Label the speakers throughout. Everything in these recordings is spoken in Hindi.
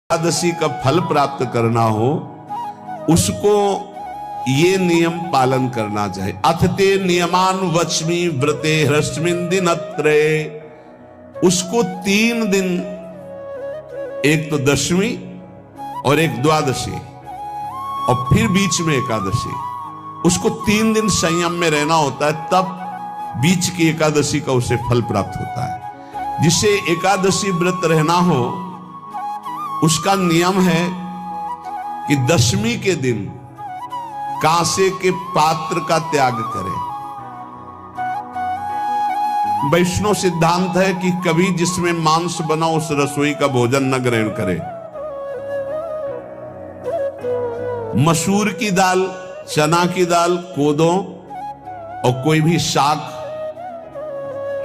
Speaker 1: एकादशी का फल प्राप्त करना हो उसको ये नियम पालन करना चाहिए। अथते नियमान वच्मि व्रते ह्रस्मिन् दिनत्रये, उसको 3 दिन, एक तो दशमी और एक द्वादशी और फिर बीच में एकादशी, उसको 3 दिन संयम में रहना होता है, तब बीच की एकादशी का उसे फल प्राप्त होता है। जिसे एकादशी व्रत रहना हो उसका नियम है कि दशमी के दिन कांसे के पात्र का त्याग करें। वैष्णव सिद्धांत है कि कभी जिसमें मांस बना उस रसोई का भोजन न ग्रहण करें। मसूर की दाल, चना की दाल, कोदों और कोई भी शाक,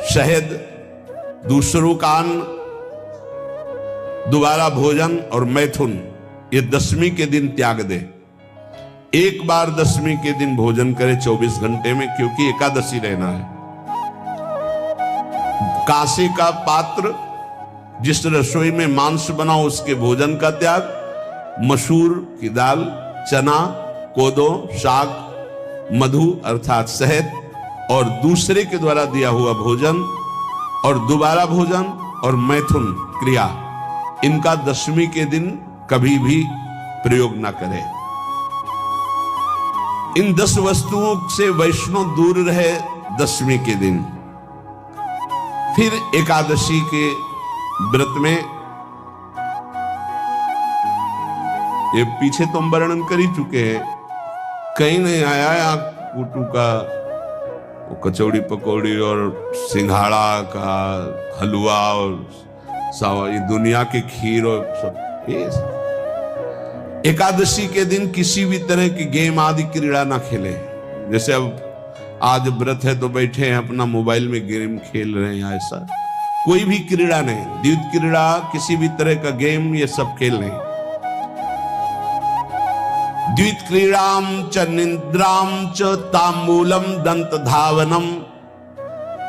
Speaker 1: शहद, दूसरों का अन्न, दोबारा भोजन और मैथुन, ये दशमी के दिन त्याग दे। एक बार दशमी के दिन भोजन करे 24 घंटे में, क्योंकि एकादशी रहना है। कांसे का पात्र, जिस रसोई में मांस बना उसके भोजन का त्याग, मसूर की दाल, चना, कोदो, शाक, मधु अर्थात शहद और दूसरे के द्वारा दिया हुआ भोजन और दोबारा भोजन और मैथुन क्रिया, इनका दशमी के दिन कभी भी प्रयोग ना करें। इन 10 वस्तुओं से वैष्णव दूर रहे दशमी के दिन। फिर एकादशी के व्रत में, ये पीछे तो हम वर्णन कर ही चुके हैं, कहीं नहीं आया यहाँ कुटू का कचौड़ी पकौड़ी और सिंघाड़ा का हलवा और ये दुनिया के खीर और सब। एकादशी के दिन किसी भी तरह की गेम आदि क्रीड़ा ना खेले। जैसे अब आज व्रत है तो बैठे हैं अपना मोबाइल में गेम खेल रहे हैं, ऐसा कोई भी क्रीड़ा नहीं। द्वैत क्रीड़ा, किसी भी तरह का गेम, ये सब खेल नहीं। द्वैत क्रीड़ाम च निद्राम च तांबूलम दंत धावनम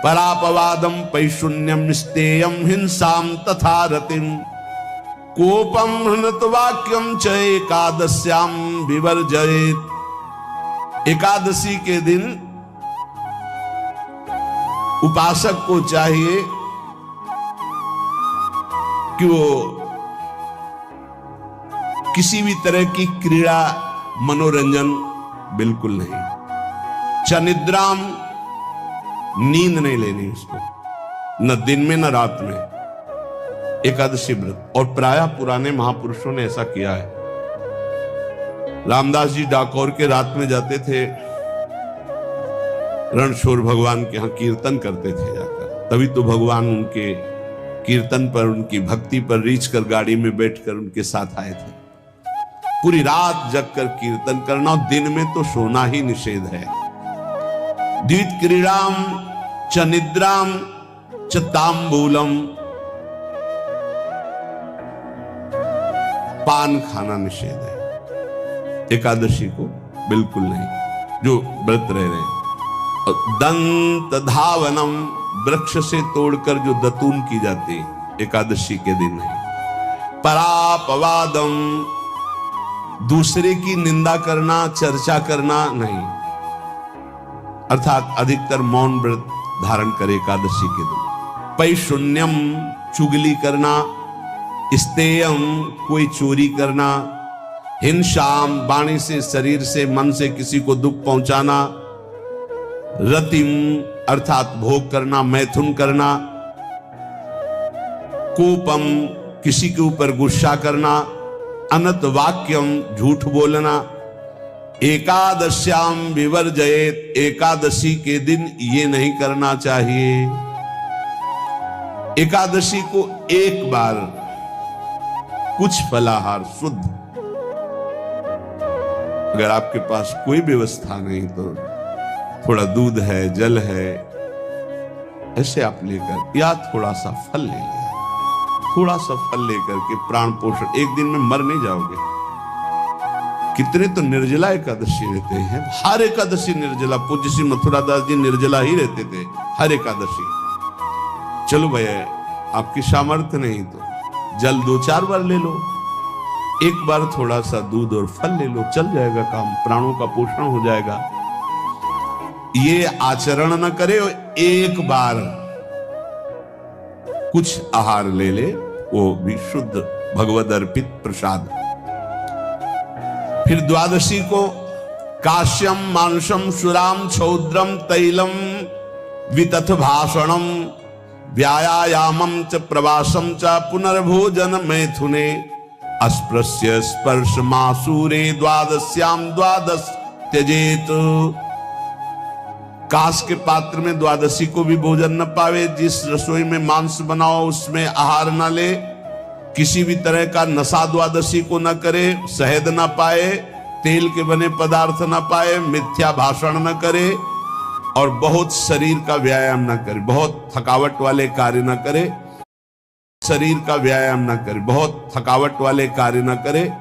Speaker 1: परापवादम पैशून्यम स्तेयम हिंसाम तथा रतिम कोपम हृतवाक्यम च एकादश्याम विवर्जयेत्। एकादशी के दिन उपासक को चाहिए कि वो किसी भी तरह की क्रीड़ा, मनोरंजन बिल्कुल नहीं। चनिद्राम, नींद नहीं लेनी उसको, न दिन में न रात में, एकादशी व्रत। और प्रायः पुराने महापुरुषों ने ऐसा किया है। रामदास जी डाकोर के रात में जाते थे, रणछोड़ भगवान के यहां कीर्तन करते थे जाकर। तभी तो भगवान उनके कीर्तन पर, उनकी भक्ति पर रीछ कर गाड़ी में बैठकर उनके साथ आए थे। पूरी रात जगकर कीर्तन करना, और दिन में तो सोना ही निषेध है। द्वैत क्रीड़ाम च निद्राम च तांबूलम, पान खाना निषेध है एकादशी को, बिल्कुल नहीं, जो व्रत रह रहे हैं। दंत धावनम, वृक्ष से तोड़कर जो दतून की जाती है एकादशी के दिन नहीं। परापवादम, दूसरे की निंदा करना, चर्चा करना नहीं, अर्थात अधिकतर मौन व्रत धारण करे एकादशी के दिन। पैशून्यम, चुगली करना। स्तेयम, कोई चोरी करना। हिंसाम, वाणी से, शरीर से, मन से किसी को दुख पहुंचाना। रतिम, अर्थात भोग करना, मैथुन करना। कोपम, किसी के ऊपर गुस्सा करना। अनत वाक्यम, झूठ बोलना। एकादश्याम विवर्जयेत्, एकादशी के दिन ये नहीं करना चाहिए। एकादशी को एक बार कुछ फलाहार शुद्ध, अगर आपके पास कोई व्यवस्था नहीं तो थोड़ा दूध है, जल है, ऐसे आप लेकर, या थोड़ा सा फल ले लिया, थोड़ा सा फल लेकर के प्राण पोषण, एक दिन में मर नहीं जाओगे। कितने तो निर्जला एकादशी रहते हैं, हर एकादशी निर्जला। पूज्य श्री मथुरा दास जी निर्जला ही रहते थे हर एकादशी। चलो भैया, आपकी सामर्थ्य नहीं तो जल 2-4 बार ले लो, एक बार थोड़ा सा दूध और फल ले लो, चल जाएगा काम, प्राणों का पोषण हो जाएगा। ये आचरण न करे और एक बार कुछ आहार ले ले, वो भी शुद्ध भगवद अर्पित प्रसाद। फिर द्वादशी को काश्यम मांसम सुराम छौद्रम तैलम वितथ भाषणम व्यायामम च प्रवासम च पुनर्भोजन मैथुने अस्पृश्य स्पर्श मासूरे द्वादश्याम द्वादश त्यजेत। कांस के पात्र में द्वादशी को भी भोजन न पावे, जिस रसोई में मांस बनाओ उसमें आहार न ले, किसी भी तरह का नशा द्वादशी को न करे, शहद न पाए, तेल के बने पदार्थ न पाए, मिथ्या भाषण न करे और बहुत शरीर का व्यायाम न करे, बहुत थकावट वाले कार्य न करे, शरीर का व्यायाम न करे, बहुत थकावट वाले कार्य न करे,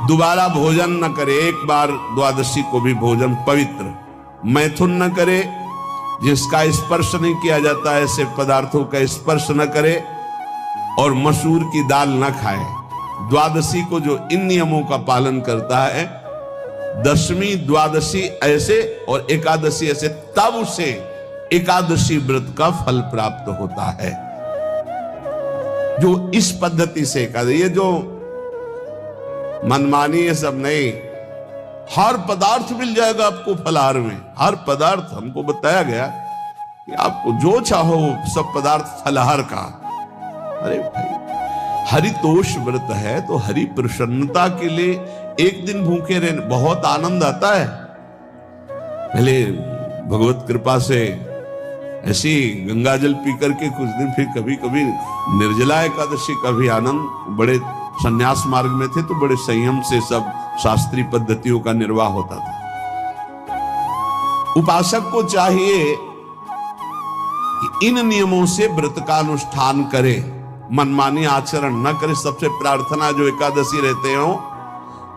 Speaker 1: दोबारा भोजन न करे, एक बार द्वादशी को भी भोजन पवित्र, मैथुन न करे, जिसका स्पर्श नहीं किया जाता है ऐसे पदार्थों का स्पर्श न करे, और मसूर की दाल न खाए। द्वादशी को जो इन नियमों का पालन करता है, दशमी द्वादशी ऐसे और एकादशी ऐसे, तब उसे एकादशी व्रत का फल प्राप्त होता है। जो इस पद्धति से एकादशी, ये जो मनमानी है सब नहीं, हर पदार्थ मिल जाएगा आपको फलाहार में, हर पदार्थ हमको बताया गया कि आपको जो चाहो सब पदार्थ फलाहार का। अरे भाई, हरितोष व्रत है तो हरि प्रसन्नता के लिए एक दिन भूखे रहने बहुत आनंद आता है। पहले भगवत कृपा से ऐसी गंगा जल पी करके कुछ दिन, फिर कभी कभी निर्जला एकादशी का भी आनंद। बड़े संन्यास मार्ग में थे तो बड़े संयम से सब शास्त्रीय पद्धतियों का निर्वाह होता था। उपासक को चाहिए कि इन नियमों से व्रत का अनुष्ठान करे, मनमानी आचरण न करे। सबसे प्रार्थना जो एकादशी रहते हो,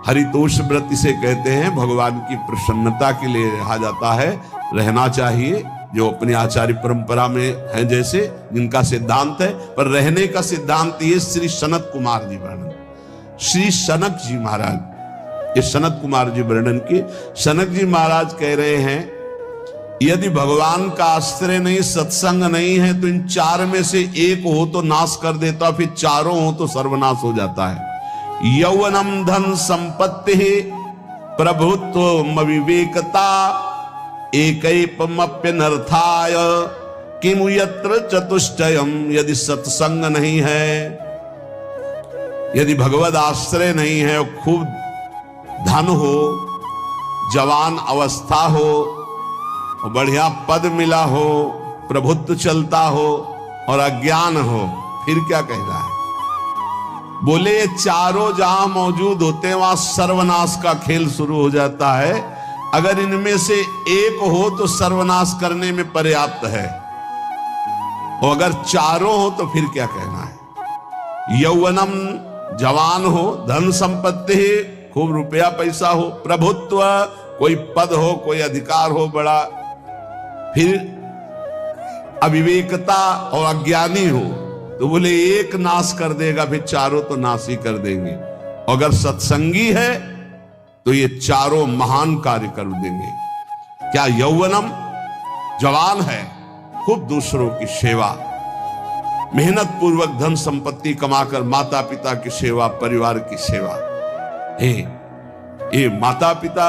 Speaker 1: हरितोष व्रत इसे कहते हैं, भगवान की प्रसन्नता के लिए रहा जाता है, रहना चाहिए। जो अपनी आचार्य परंपरा में है, जैसे जिनका सिद्धांत है, पर रहने का सिद्धांत ये श्री सनत कुमार जी वर्णन, श्री सनक जी महाराज, ये सनत कुमार जी वर्णन की। सनक जी महाराज कह रहे हैं, यदि भगवान का आश्रय नहीं, सत्संग नहीं है, तो इन चार में से एक हो तो नाश कर देता, फिर चारों हो तो सर्वनाश हो जाता है। यौवनम धन संपत्ति प्रभुत्व विवेकता एकैपमप्यनर्थाय किमु यत्र चतुष्टयम। यदि सत्संग नहीं है, यदि भगवद आश्रय नहीं है, खूब धन हो, जवान अवस्था हो, बढ़िया पद मिला हो, प्रभुत्व चलता हो और अज्ञान हो, फिर क्या कह रहा है? बोले ये चारों जहां मौजूद होते हैं वहां सर्वनाश का खेल शुरू हो जाता है। अगर इनमें से एक हो तो सर्वनाश करने में पर्याप्त है, और अगर चारों हो तो फिर क्या कहना है? यौवनम जवान हो, धन संपत्ति, खूब रुपया पैसा हो, प्रभुत्व, कोई पद हो, कोई अधिकार हो बड़ा, फिर अविवेकता और अज्ञानी हो, तो बोले एक नाश कर देगा, फिर चारों तो नाश ही कर देंगे। अगर सत्संगी है तो ये चारों महान कार्य कर देंगे। क्या यौवनम, जवान है, खूब दूसरों की सेवा, मेहनत पूर्वक धन संपत्ति कमाकर माता पिता की सेवा, परिवार की सेवा। ये माता पिता,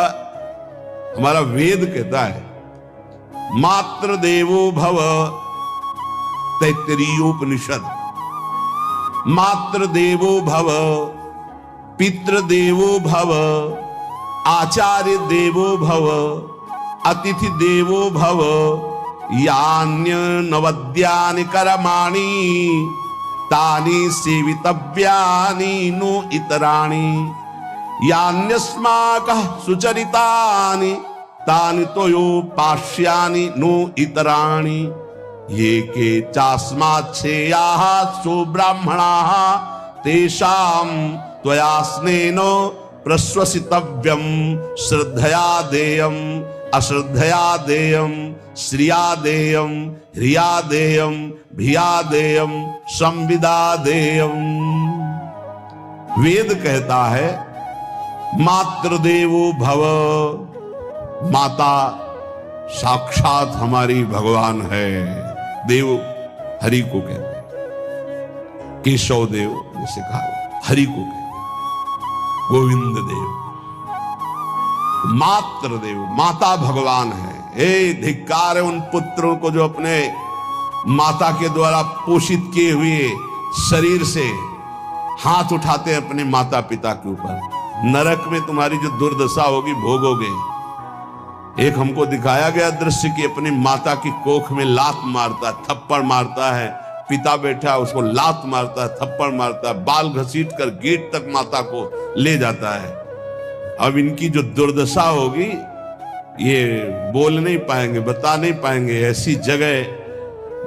Speaker 1: हमारा वेद कहता है मातृ देवो भव, तैत्तिरीयोपनिषद, मातृ देवो भव, पितृ देवो भव, आचार्य देवो भव, अतिथि देवो भव, यान्य नवद्यानि कर्माणि तानि सेवितव्यानि नो इतराणि, यान्यस्माकः सुचरितानि तानि तोयोपास्यानि नो इतराणि, ये के चास्माच्छेयाः सो ब्राह्मणाः तेषां त्वया स्नेनो प्रश्वसितव्यम श्रद्धया देयम अश्रद्धया देयम श्रिया देयम ह्रिया देयम भिया देयम संविदा देयम। वेद कहता है मातृदेवो भव, माता साक्षात हमारी भगवान है। देव हरि को कहते हैं, केशव देव जैसे कहा, हरि को कहते हैं, गोविंद देव। मातृदेव, माता भगवान है। हे धिक्कार है उन पुत्रों को जो अपने माता के द्वारा पोषित किए हुए शरीर से हाथ उठाते हैं अपने माता पिता के ऊपर। नरक में तुम्हारी जो दुर्दशा होगी भोगोगे। एक हमको दिखाया गया दृश्य कि अपनी माता की कोख में लात मारता है, थप्पड़ मारता है, पिता बैठा है उसको लात मारता है, थप्पड़ मारता है, बाल घसीट कर गेट तक माता को ले जाता है। अब इनकी जो दुर्दशा होगी ये बोल नहीं पाएंगे, बता नहीं पाएंगे। ऐसी जगह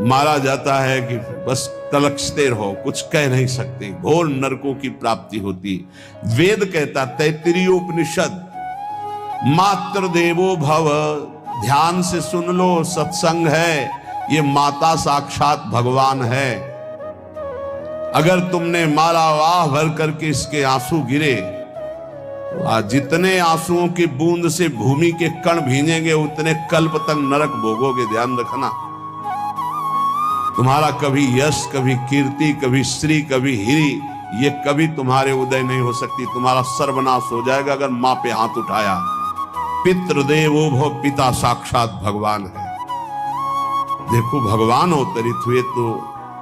Speaker 1: मारा जाता है कि बस तलकते रहो, कुछ कह नहीं सकते। घोर नरकों की प्राप्ति होती। वेद कहता, तैत्तिरीयोपनिषद, मातृदेवो भव। ध्यान से सुन लो, सत्संग है, ये माता साक्षात भगवान है। अगर तुमने मारा, वाह भर करके इसके आंसू गिरे, जितने आंसुओं की बूंद से भूमि के कण भींजेंगे उतने कल्प तक नरक भोगोगे। ध्यान रखना, तुम्हारा कभी यश, कभी कीर्ति, कभी श्री, कभी हिरी, ये कभी तुम्हारे उदय नहीं हो सकती। तुम्हारा सर्वनाश हो जाएगा अगर मां पे हाथ उठाया। पितृदेवो भव, पिता साक्षात भगवान है। देखो भगवान अवतरित हुए तो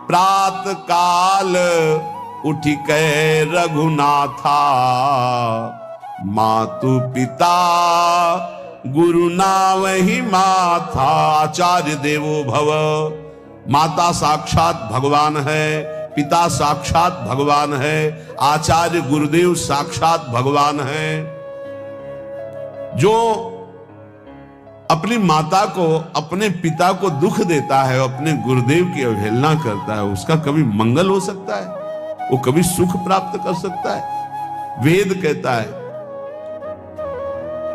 Speaker 1: प्रात काल उठी कै रघुनाथा, मातु पिता गुरु नावहि माथा। आचार्य देवो भव, माता साक्षात भगवान है, पिता साक्षात भगवान है, आचार्य गुरुदेव साक्षात भगवान है। जो अपनी माता को, अपने पिता को दुख देता है, अपने गुरुदेव की अवहेलना करता है, उसका कभी मंगल हो सकता है? वो कभी सुख प्राप्त कर सकता है? वेद कहता है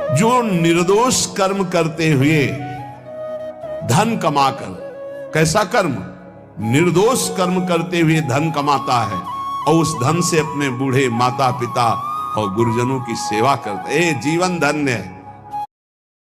Speaker 1: जो निर्दोष कर्म करते हुए धन कमाकर, कैसा कर्म? निर्दोष कर्म करते हुए धन कमाता है और उस धन से अपने बूढ़े माता पिता और गुरुजनों की सेवा करते, जीवन धन्य है।